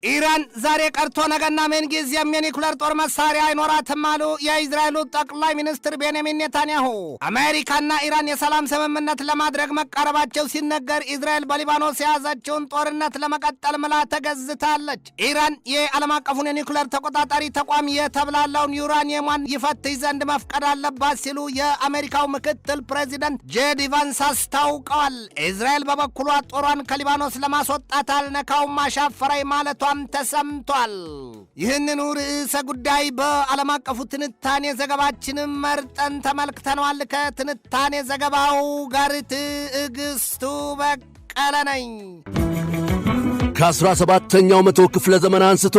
ኢራን ዛሬ ቀርቶ ነገና ምንጊዜም የኒኩለር ጦር መሳሪያ አይኖራትም አሉ የእስራኤሉ ጠቅላይ ሚኒስትር ቤንያሚን ኔታንያሁ። አሜሪካና ኢራን የሰላም ስምምነት ለማድረግ መቃረባቸው ሲነገር እስራኤል በሊባኖስ የያዘችውን ጦርነት ለመቀጠል ምላ ተገዝታለች። ኢራን የዓለም አቀፉን የኒኩለር ተቆጣጣሪ ተቋም የተብላላውን ዩራኒየሟን ይፈትሽ ዘንድ መፍቀድ አለባት ሲሉ የአሜሪካው ምክትል ፕሬዚደንት ጄዲ ቫንስ አስታውቀዋል። እስራኤል በበኩሏ ጦሯን ከሊባኖስ ለማስወጣት አልነካውም አሻፈረኝ ማለቷ ተሰምቷል። ይህንኑ ርዕሰ ጉዳይ በዓለም አቀፉ ትንታኔ ዘገባችንም መርጠን ተመልክተነዋል። ከትንታኔ ዘገባው ጋር ትዕግስቱ በቀለ ነኝ። ከ17ኛው መቶ ክፍለ ዘመን አንስቶ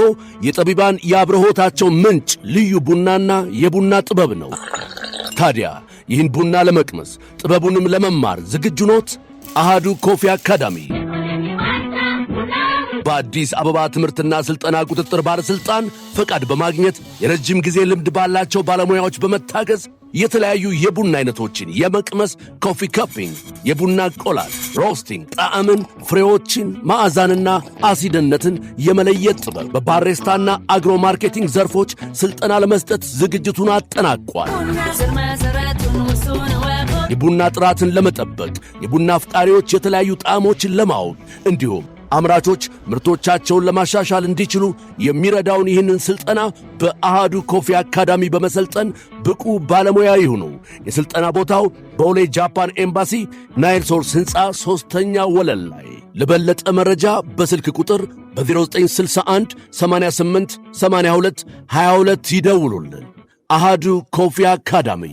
የጠቢባን የአብርሆታቸው ምንጭ ልዩ ቡናና የቡና ጥበብ ነው። ታዲያ ይህን ቡና ለመቅመስ ጥበቡንም ለመማር ዝግጁ ኖት? አሃዱ ኮፊ አካዳሚ በአዲስ አበባ ትምህርትና ሥልጠና ቁጥጥር ባለሥልጣን ፈቃድ በማግኘት የረጅም ጊዜ ልምድ ባላቸው ባለሙያዎች በመታገዝ የተለያዩ የቡና አይነቶችን የመቅመስ ኮፊ ካፒንግ፣ የቡና ቆላል፣ ሮስቲንግ፣ ጣዕምን፣ ፍሬዎችን፣ ማዕዛንና አሲድነትን የመለየት ጥበብ በባሬስታና አግሮ ማርኬቲንግ ዘርፎች ሥልጠና ለመስጠት ዝግጅቱን አጠናቋል። የቡና ጥራትን ለመጠበቅ የቡና አፍቃሪዎች የተለያዩ ጣዕሞችን ለማወቅ እንዲሁም አምራቾች ምርቶቻቸውን ለማሻሻል እንዲችሉ የሚረዳውን ይህንን ሥልጠና በአሃዱ ኮፊ አካዳሚ በመሰልጠን ብቁ ባለሙያ ይሁኑ። የሥልጠና ቦታው በቦሌ ጃፓን ኤምባሲ ናይል ሶርስ ሕንፃ 3ኛ ወለል ላይ። ለበለጠ መረጃ በስልክ ቁጥር በ0961 88 82 22 ይደውሉልን። አሃዱ ኮፊ አካዳሚ።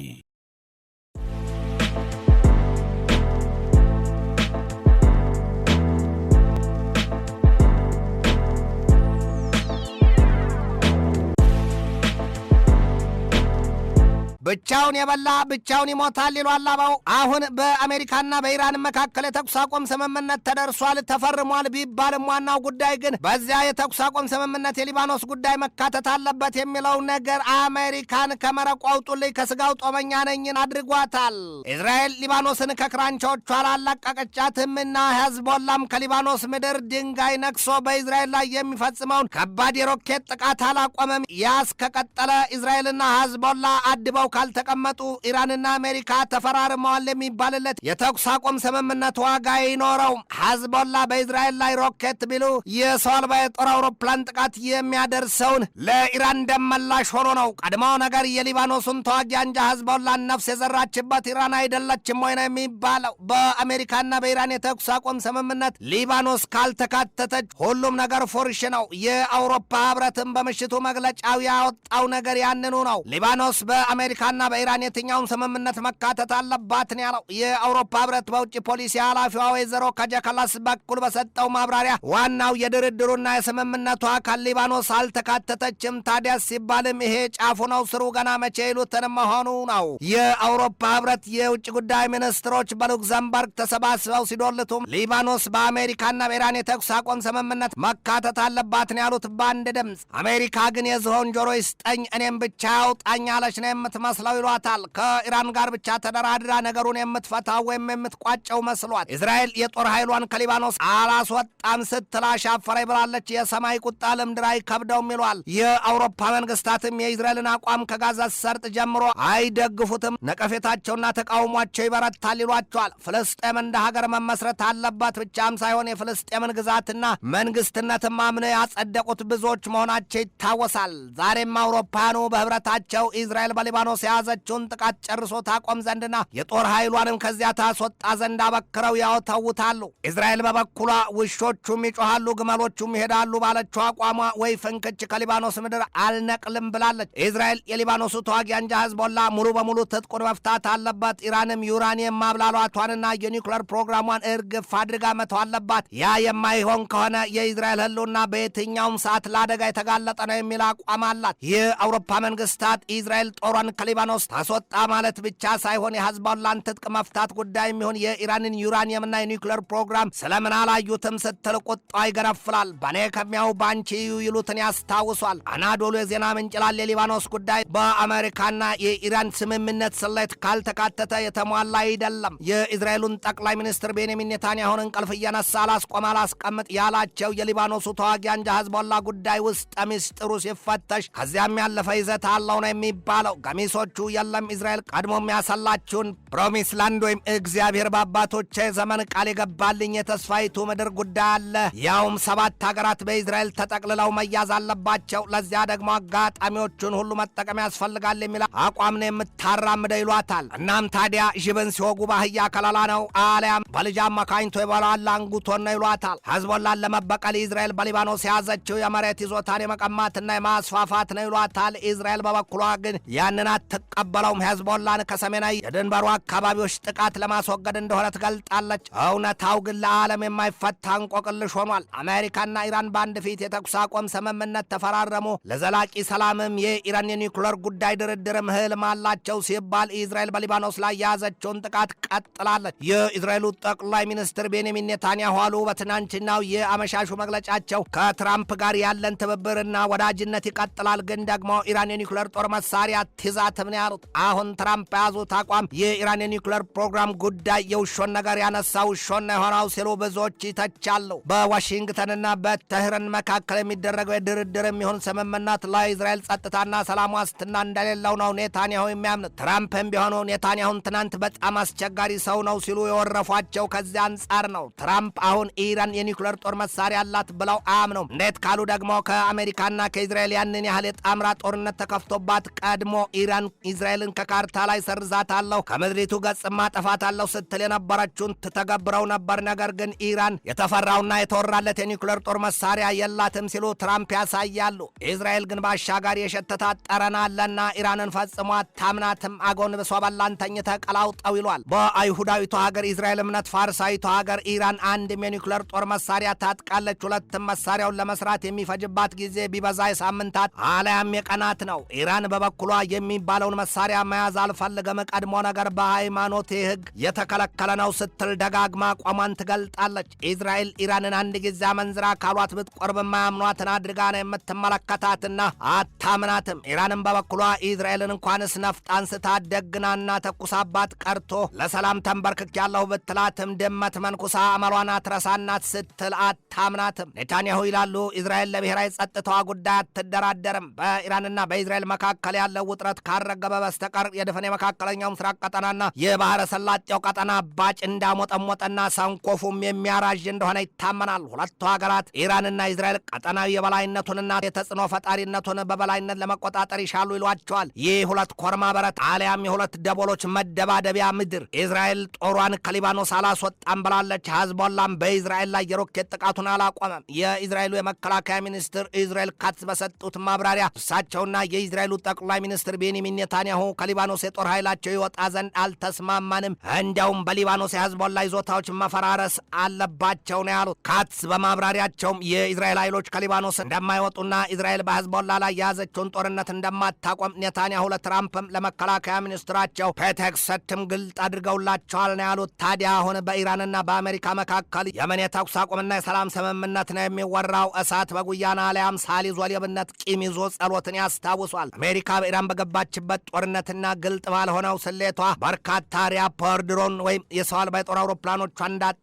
ብቻውን የበላ ብቻውን ይሞታል ይሏል አበው። አሁን በአሜሪካና በኢራን መካከል የተኩስ አቁም ስምምነት ተደርሷል፣ ተፈርሟል ቢባልም ዋናው ጉዳይ ግን በዚያ የተኩስ አቁም ስምምነት የሊባኖስ ጉዳይ መካተት አለበት የሚለው ነገር አሜሪካን ከመረቁ አውጡልኝ ከስጋው ጦመኛ ነኝን አድርጓታል። እስራኤል ሊባኖስን ከክራንቾቿ አላቀቀቻትምና ሄዝቦላም ከሊባኖስ ምድር ድንጋይ ነክሶ በእስራኤል ላይ የሚፈጽመውን ከባድ የሮኬት ጥቃት አላቆመም። ያስከቀጠለ እስራኤልና ሄዝቦላ አድበው ካልተቀመጡ ኢራንና አሜሪካ ተፈራርመዋል የሚባልለት የተኩስ አቁም ስምምነት ዋጋ ይኖረው። ሄዝቦላ በእስራኤል ላይ ሮኬት ቢሉ የሰው አልባ የጦር አውሮፕላን ጥቃት የሚያደርሰውን ለኢራን ደመላሽ ሆኖ ነው። ቀድሞው ነገር የሊባኖሱን ተዋጊ አንጃ ሄዝቦላን ነፍስ የዘራችበት ኢራን አይደለችም ወይ ነው የሚባለው። በአሜሪካና በኢራን የተኩስ አቁም ስምምነት ሊባኖስ ካልተካተተች ሁሉም ነገር ፎርሽ ነው። የአውሮፓ ህብረትም በምሽቱ መግለጫው ያወጣው ነገር ያንኑ ነው። ሊባኖስ በአሜሪካና በኢራን የትኛውም ስምምነት መካተት አለባት ነው ያለው። የአውሮፓ ህብረት በውጭ ፖሊሲ ኃላፊዋ ወይዘሮ ካጃ ካላስ በኩል በሰጠው ማብራሪያ ዋናው የድርድሩና የስምምነቱ አካል ሊባኖስ አልተካተተችም። ታዲያ ሲባልም ይሄ ጫፉ ነው፣ ስሩ ገና መቼ ይሉትን መሆኑ ነው። የአውሮፓ ህብረት የውጭ ጉዳይ ሚኒስትሮች በሉክዘምበርግ ተሰባስበው ሲዶልቱም ሊባኖስ በአሜሪካና በኢራን የተኩስ አቁም ስምምነት መካተት አለባት ነው ያሉት በአንድ ድምፅ። አሜሪካ ግን የዝሆን ጆሮ ይስጠኝ እኔም ብቻ ያውጣኝ አለች ነው የምትመስለው ይሏታል። ከኢራን ጋር ብቻ ተደራድራ ነገሩን የምትፈታው ወይም የምትቋጨው መስሏት እስራኤል የጦር ኃይሏን ከሊባኖስ አላስወጣም ስትል አሻፈረኝ ብላለች። የሰማይ ቁጣ ልምድር አይከብደውም ይሏል። የአውሮፓ መንግስታትም የእስራኤልን አቋም ከጋዛ ሰርጥ ጀምሮ አይደግፉትም፣ ነቀፌታቸውና ተቃውሟቸው ይበረታል ይሏቸዋል። ፍልስጤም እንደ ሀገር መመስረት አለባት ብቻም ሳይሆን የፍልስጤምን ግዛትና መንግስትነትም አምነው ያጸደቁት ብዙዎች መሆናቸው ይታወሳል። ዛሬም አውሮፓኑ በህብረታቸው እስራኤል በሊባኖስ የያዘችውን ጥቃት ጨርሶ ታቆም ዘንድና የጦር ኃይሏንም ከዚያ ታስወጣ ዘንድ አበክረው ያወተውታሉ። እስራኤል በበኩሏ ውሾቹም ይጮሃሉ ግመሎቹም ይሄዳሉ ባለችው አቋሟ ወይ ፍንክች ከሊባኖስ ምድር አልነቅልም ብላለች። እስራኤል የሊባኖሱ ተዋጊ አንጃ ሄዝቦላ ሙሉ በሙሉ ትጥቁን መፍታት አለባት፣ ኢራንም ዩራኒየም ማብላሏቷንና የኒውክሌር ፕሮግራሟን እርግፍ አድርጋ መተው አለባት። ያ የማይሆን ከሆነ የእስራኤል ህልውና በየትኛውም ሰዓት ለአደጋ የተጋለጠ ነው የሚል አቋም አላት። የአውሮፓ መንግስታት እስራኤል ጦሯን ከሊባኖስ ታስወጣ ማለት ብቻ ሳይሆን የሂዝቦላን ትጥቅ መፍታት ጉዳይ የሚሆን የኢራንን ዩራኒየምና የኒውክሌር ፕሮግራም ስለምን አላዩትም ስትል ቁጣ ይገነፍላል። በኔ ከሚያው ባንቺ ይሉትን ያስታውሷል። አናዶሉ የዜና ምንጭ ይላል የሊባኖስ ጉዳይ በአሜሪካና የኢራን ስምምነት ስሌት ካልተካተተ የተሟላ አይደለም። የእስራኤሉን ጠቅላይ ሚኒስትር ቤንያሚን ኔታንያሁን እንቅልፍ እየነሳ አላስቀምጥ ያላቸው የሊባኖሱ ተዋጊ አንጃ ሂዝቦላ ጉዳይ ውስጥ ሚስጥሩ ሲፈተሽ ከዚያም ያለፈ ይዘት አለው ነው የሚባለው። ገሚሶቹ የለም እስራኤል ቀድሞም ያሰላችሁን ፕሮሚስ ላንድ ወይም እግዚአብሔር በአባቶቼ ዘመን ቃል የገባልኝ የተስፋይቱ ምድር ጉዳይ አለ፣ ያውም 7 ሀገራት በእስራኤል ተጠቅልለው መያዝ አለባቸው፣ ለዚያ ደግሞ አጋጣሚዎቹን ሁሉ መጠቀም ያስፈልጋል የሚል አቋም ነው የምታራምደው ይሏታል። እናም ታዲያ ጅብን ሲወጉ ባህያ ከለላ ነው አሊያም በልጅ አማካኝቶ ይበላል አንጉቶን ነው ይሏታል። ሂዝቦላን ለመበቀል እስራኤል በሊባኖስ የያዘችው የመሬት ይዞታን የመቀማትና የማስፋፋት ነው ይሏታል። እስራኤል በበኩሏ ግን ያንን አትቀበለውም። ሂዝቦላን ከሰሜናዊ የድንበሩ አካባቢዎች ጥቃት ለማስወገድ እንደሆነ ትገልጣለች። እውነታው ግን ለዓለም የማይፈታ እንቆቅልሽ ሆኗል። አሜሪካና ኢራን በአንድ ፊት የተኩስ አቁም ስምምነት ተፈራረሙ። ለዘላቂ ሰላምም የኢራን የኒውክሌር ጉዳይ ድርድርም ህልም አላቸው ሲባል እስራኤል በሊባኖስ ላይ የያዘችውን ጥቃት ቀጥላለች። የእስራኤሉ ጠቅላይ ሚኒስትር ቤንያሚን ኔታንያሁ አሉ በትናንትናው የአመሻሹ መግለጫቸው ከትራምፕ ጋር ያለን ትብብርና ወዳጅነት ይቀጥላል፣ ግን ደግሞ ኢራን የኒውክሌር ጦር መሳሪያ ትይዛትም ነው ያሉት። አሁን ትራምፕ የያዙት አቋም የኢራን የኒውክሌር ፕሮግራም ጉዳይ የውሾን ነገር ያነሳው ውሾን የሆነው ሲሉ ብዙዎች ይተቻሉ። በዋሽንግተንና በቴህራን መካከል የሚደረገው የድርድር የሚሆን ስምምነት ለእስራኤል ጸጥታና ሰላም ዋስትና እንደሌለው ነው ኔታንያሁ የሚያምኑት። ትራምፕም ቢሆኑ ኔታንያሁን ትናንት በጣም አስቸጋሪ ሰው ነው ሲሉ የወረፏቸው ከዚያ አንጻር ነው። ትራምፕ አሁን ኢራን የኒውክሌር ጦር መሳሪያ አላት ብለው አያምኑም። እንዴት ካሉ ደግሞ ከአሜሪካና ከእስራኤል ያንን ያህል የጣምራ ጦርነት ተከፍቶባት ቀድሞ ኢራን እስራኤልን ከካርታ ላይ ሰርዛታለሁ ከምድሪቱ ገጽ ማጠፋታለሁ ስትል የነበረችውን ትተገብረው ነበር። ነገር ግን ኢራን የተፈራውና የተወራለት የኒውክሌር ጦር መሳሪያ የላትም ሲሉ ትራምፕ ያሳያሉ። እስራኤል ግን ባሻጋሪ የሸተታት ጠረን አለና ኢራንን ፈጽሞ አታምናትም። አጎንብሶ በላን ተኝተህ ቀላውጠው ይሏል። በአይሁዳዊቷ ሀገር እስራኤል እምነት ፋርሳዊቷ ሀገር ኢራን አንድም የኒውክሌር ጦር መሳሪያ ታጥቃለች። ሁለትም መሳሪያውን ለመስራት የሚፈጅባት ጊዜ ቢበዛ የሳምንታት አለያም የቀናት ነው። ኢራን በበኩሏ የሚባለውን መሳሪያ መያዝ አልፈልግም፣ ቀድሞ ነገር በሃይማኖት ሕግ የተከለከለ ነው ስትል ደጋግማ አቋሟን ትገልጣለች። እስራኤል ኢራንን አንድ ጊዜ አመንዝራ ካሏት ብትቆርብ የማያምኗትን አድርጋ ነው የምትመለከታትና አታምናትም። ኢራንን በበኩሏ እስራኤልን እንኳንስ ነፍጥ አንስታ ደግናና ተኩሳባት ቀርቶ ለሰላም ተንበርክክ ያለሁ ብትላትም ድመት መንኩሳ አመሏን አትረሳናት ስትል አታምናትም። ኔታንያሁ ይላሉ እስራኤል ለብሔራዊ ጸጥታዋ ጉዳይ አትደራደርም። በኢራንና በእስራኤል መካከል ያለው ውጥረት ካረገበ በስተቀር የድፍን የመካከለኛው ምስራቅ ቀጠናና የባህረ ሰላጤው ቀጠና ባጭ እንዳሞጠሞጠና ሰንኮፉም የሚያራዥ እንደሆነ ይታመናል። ሁለቱ ሀገራት ኢራንና እስራኤል ቀጠናዊ የበላይነቱንና የተጽዕኖ ፈጣሪነቱን በበላይነት ለመቆጣጠር ይሻሉ ይሏቸዋል። ይህ ሁለት ኮርማ በረት አሊያም የሁለት ደቦሎች መደባደቢያ ምድር። እስራኤል ጦሯን ከሊባኖስ አላስወጣም ብላለች። ሂዝቦላም በእስራኤል ላይ የሮኬት ጥቃቱን አላቆመም። የእስራኤሉ የመከላከያ ሚኒስትር እስራኤል ካትዝ በሰጡት ማብራሪያ እርሳቸውና የእስራኤሉ ጠቅላይ ሚኒስትር ቤንያሚን ኔታንያሁ ከሊባኖስ የጦር ኃይላቸው ይወጣ ዘንድ አልተስማማንም፣ እንዲያውም በሊባኖስ የሂዝቦላ ይዞታዎች መፈራረስ አለባቸው ነው ያሉት። ካትዝ በማብራሪያቸውም የእስራኤል ኃይሎች ከሊባኖስ እንደማይወጡና እስራኤል በሂዝቦላ ላይ የያዘችውን ጦርነት እንደማታቆም ኔታንያሁ ለትራምፕም ለመከላከያ ሚኒስትራቸው ፔቴክሰትም ግልጥ አድርገውላቸዋል ነው ያሉት። ታዲያ አሁን በኢራንና በአሜሪካ መካከል የምን የተኩስ አቁምና የሰላም ስምምነት ነው የሚወራው? እሳት በጉያና አሊያም ሳል ይዞ ሌብነት ቂም ይዞ ጸሎትን ያስታውሷል። አሜሪካ በኢራን በገባችበት ጦርነትና ግልጥ ባልሆነው ስሌቷ በርካታ ሪያፐር ድሮን ወይም የሰው አልባ የጦር አውሮፕላኖቿ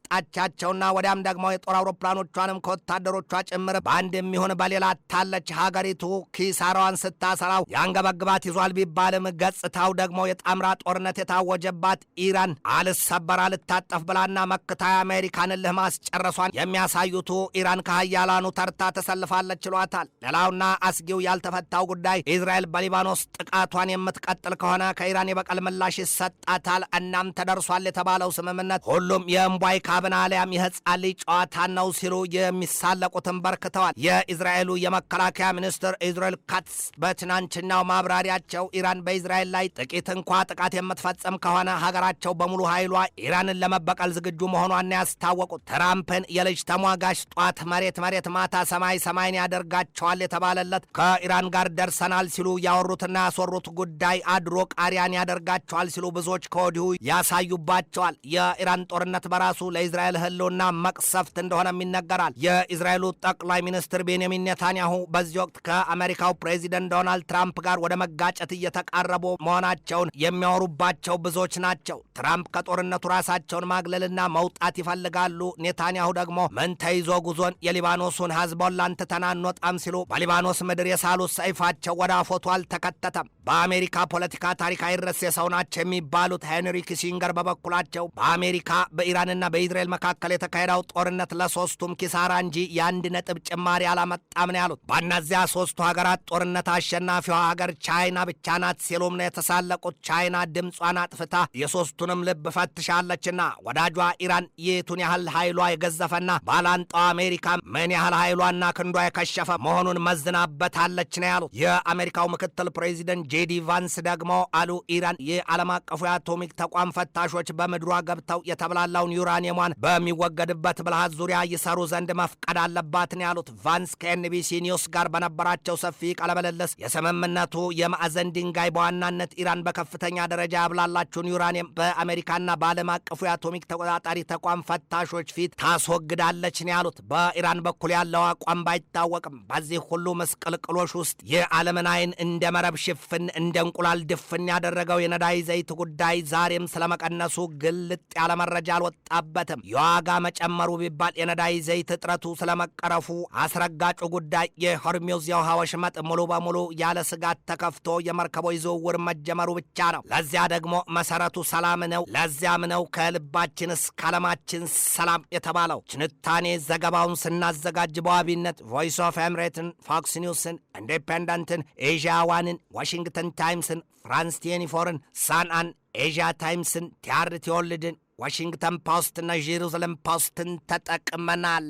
እንዳጣቻቸውና ወዲያም ደግሞ የጦር አውሮፕላኖቿንም ከወታደሮቿ ጭምር በአንድ የሚሆን በሌላ ታለች። ሀገሪቱ ኪሳራዋን ስታሰራው ያንገበግባት ይዟል ቢባልም ገጽታው ደግሞ የጣምራ ጦርነት የታወጀባት ኢራን አልሰበር አልታጠፍ ብላና መክታ የአሜሪካን እልህ ማስጨረሷን የሚያሳዩቱ ኢራን ከሀያላኑ ተርታ ተሰልፋለች ችሏታል። ሌላውና አስጊው ያልተፈታው ጉዳይ እስራኤል በሊባኖስ ጥቃቷን የምትቀጥል ከሆነ ከኢራን የበቀል ምላሽ ይሰጣታል። እናም ተደርሷል የተባለው ስምምነት ሁሉም የእምቧይ ካብን አሊያም የህፃን ልጅ ጨዋታ ነው ሲሉ የሚሳለቁትን በርክተዋል። የእስራኤሉ የመከላከያ ሚኒስትር እስራኤል ካትዝ በትናንትናው ማብራሪያቸው ኢራን በእስራኤል ላይ ጥቂት እንኳ ጥቃት የምትፈጸም ከሆነ ሀገራቸው በሙሉ ኃይሏ ኢራንን ለመበቀል ዝግጁ መሆኗን ያስታወቁት ትራምፕን የልጅ ተሟጋሽ ጧት መሬት መሬት ማታ ሰማይ ሰማይን ያደርጋቸዋል የተባለለት ከኢራን ጋር ደርሰናል ሲሉ ያወሩትና ያስወሩት ጉዳይ አድሮ ቃሪያን ያደርጋቸዋል ሲሉ ብዙዎች ከወዲሁ ያሳዩባቸዋል። የኢራን ጦርነት በራሱ ለእስራኤል ህልውና መቅሰፍት እንደሆነም ይነገራል። የእስራኤሉ ጠቅላይ ሚኒስትር ቤንያሚን ኔታንያሁ በዚህ ወቅት ከአሜሪካው ፕሬዚደንት ዶናልድ ትራምፕ ጋር ወደ መጋጨት እየተቃረቡ መሆናቸውን የሚያወሩባቸው ብዙዎች ናቸው። ትራምፕ ከጦርነቱ ራሳቸውን ማግለልና መውጣት ይፈልጋሉ። ኔታንያሁ ደግሞ ምን ተይዞ ጉዞን የሊባኖሱን ሂዝቦላን ትተን አንወጣም ሲሉ በሊባኖስ ምድር የሳሉት ሰይፋቸው ወደ አፎቱ አልተከተተም። በአሜሪካ ፖለቲካ ታሪክ አይረሴ ሰው ናቸው የሚባሉት ሄንሪ ኪሲንገር በበኩላቸው በአሜሪካ በኢራንና በእስራኤል መካከል የተካሄደው ጦርነት ለሶስቱም ኪሳራ እንጂ የአንድ ነጥብ ጭማሪ አላመጣም ነው ያሉት። በእነዚያ ሶስቱ ሀገራት ጦርነት አሸናፊዋ ሀገር ቻይና ብቻ ናት ሲሉም ነው የተሳለቁት። ቻይና ድምጿን አጥፍታ የሶስቱንም ልብ ፈትሻለችና ወዳጇ ኢራን የቱን ያህል ኃይሏ የገዘፈና ባላንጣው አሜሪካ ምን ያህል ኃይሏና ክንዷ የከሸፈ መሆኑን መዝናበታለች ነው ያሉት። የአሜሪካው ምክትል ፕሬዚደንት ጄዲ ቫንስ ደግሞ አሉ ኢራን የዓለም አቀፉ የአቶሚክ ተቋም ፈታሾች በምድሯ ገብተው የተብላላውን ዩራኒየሟን በሚወገድበት ብልሃት ዙሪያ ይሰሩ ዘንድ መፍቀድ አለባት ነው ያሉት። ቫንስ ከኤንቢሲ ኒውስ ጋር በነበራቸው ሰፊ ቃለ ምልልስ የስምምነቱ የማዕዘን ድንጋይ በዋናነት ኢራን በከፍተኛ ደረጃ ያብላላችሁን ዩራኒየም በአሜሪካና በዓለም አቀፉ የአቶሚክ ተቆጣጣሪ ተቋም ፈታሾች ፊት ታስወግዳለች ነው ያሉት። በኢራን በኩል ያለው አቋም ባይታወቅም በዚህ ሁሉ ምስቅልቅሎች ውስጥ የዓለምን አይን እንደ መረብ ሽፍን እንደ እንቁላል ድፍን ያደረገው የነዳጅ ዘይት ጉዳይ ዛሬም ስለመቀነሱ ግልጥ ያለ መረጃ አልወጣበትም። የዋጋ መጨመሩ ቢባል የነዳጅ ዘይት እጥረቱ ስለመቀረፉ አስረጋጩ ጉዳይ የሆርሙዝ የውሃ ወሽመጥ ሙሉ በሙሉ ያለ ስጋት ተከፍቶ የመርከቦች ዝውውር መጀመሩ ብቻ ነው። ለዚያ ደግሞ መሰረቱ ሰላም ነው። ለዚያም ነው ከልባችን እስከ ዓለማችን ሰላም የተባለው። ትንታኔ ዘገባውን ስናዘጋጅ በዋቢነት ቮይስ ኦፍ ኤምሬትን፣ ፎክስ ኒውስን፣ ኢንዲፔንደንትን፣ ኤዥያ ዋንን፣ ዋሽንግተን ታይምስን፣ ፍራንስ 24ን፣ ሳንአን፣ ኤዥያ ታይምስን፣ ቲአርቲ ወርልድን፣ ዋሽንግተን ፖስትና ጄሩሳሌም ፖስትን ተጠቅመናል።